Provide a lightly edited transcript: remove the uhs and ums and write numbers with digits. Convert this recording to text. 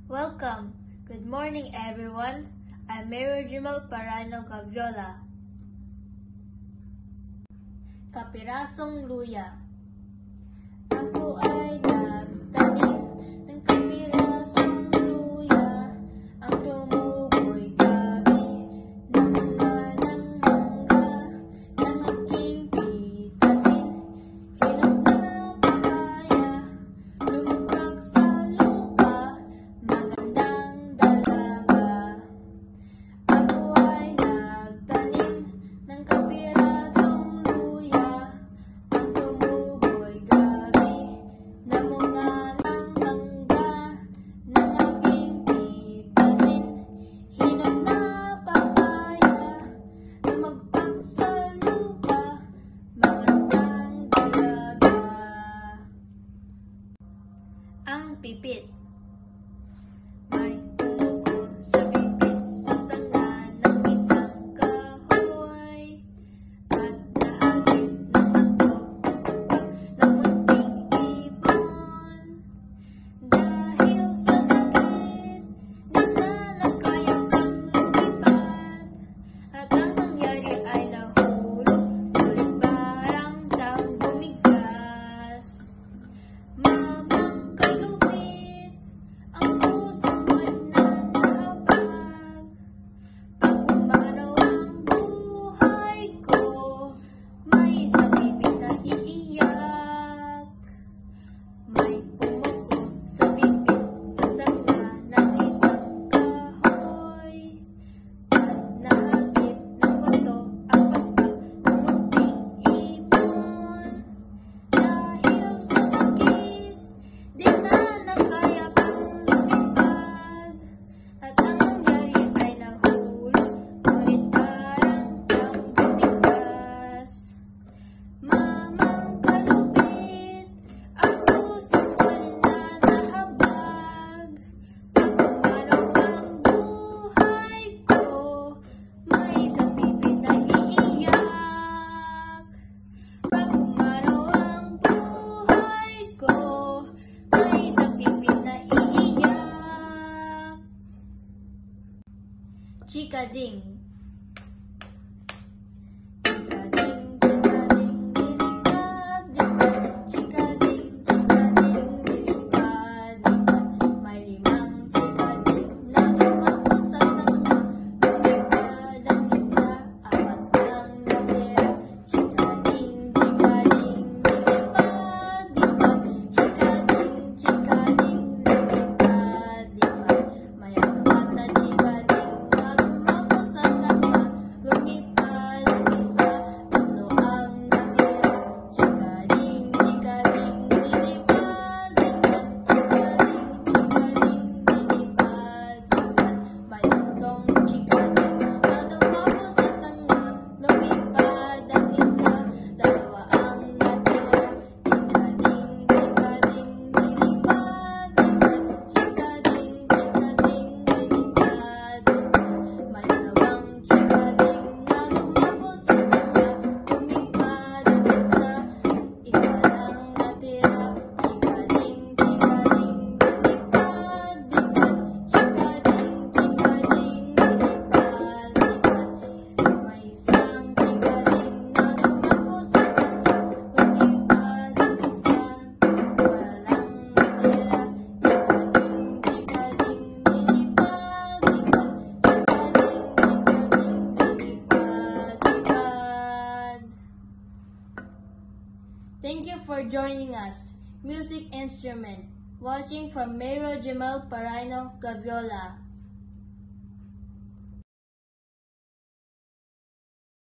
Welcome. Good morning, everyone. I'm Mayor Jimal Parano Gaviola. Kapirasong Luya. Ako ay nagtanim ng kapirasong luya. Ang tumuboy gabi ng mga ng mangga ng aking pitasin. Hinog na papaya, lumubak sa lupa, magandang dalaga. Ako ay nagtanim ng kapirasong luya. Ang tumuboy gabi, namunga ng mangga ng aking pitasin. Hinog na papaya, lumagpak sa lupa, magandang dalaga. Ang pipit. May tumuko sa pipit sa sanga ng isang kahoy, at nahagip naman to ng munting ibon. Dahil sa sakit, di na nakaya pang lumipad, at ang nangyari ay nahulog, ngunit parang taong bumigas. Mamang kalupit, ang puso mo'y nanahabag. Pag umaraw ang buhay ko, may isang pipit na iiyak. May pumuko sa pipit sa sanga ng isang kahoy, at nahagip ng bato ang pagpag ng munting ibon. Dahil sa sakit, di na nakaya pang lumipad, at ang nangyari ay nahulog, ngunit parang taong bumigas. Mamang kalupit, ang puso mo'y nanahabag. Pag umaraw ang buhay ko, may isang pipit na iiyak. Pag umaraw ang buhay ko, may isang pipit na iiyak. Chikading. Chikading, chikading, lilipad-lipad. Chikading, chikading, lilipad-lipad. May limang chikading na lumako sa sanga. Lumipad ang isa, apat lang natira. Chikading, chikading, lilipad-lipad. Chikading, chikading, lilipad-lipad. May apat na chikading na lumako sa sanga. Lumipad ang isa, tatlo ang natira. Chikading, chikading, lilipad-lipad. Chikading, chikading, lilipad-lipad. May tatlong chikading na lumako sa sanga. Lumipad ang isa, dalawa ang natira. Chikading, chikading, lilipad-lipad. Chikading, chikading, lilipad-lipad. May dalawang chikading na lumako sa sanga. Lumipad ang isa, isa lang natira. Chikading, chikading, lilipad-lipad. Chikading, chikading, lilipad-lipad. May isang chikading na lumako sa sanga. Lumipad ang isa, walang natira. Chikading, chikading, lilipad-lipad. Chikading, chikading, lilipad-lipad. Thank you for joining us. Music instrument. Watching from Mayor Jimal Parano Gaviola.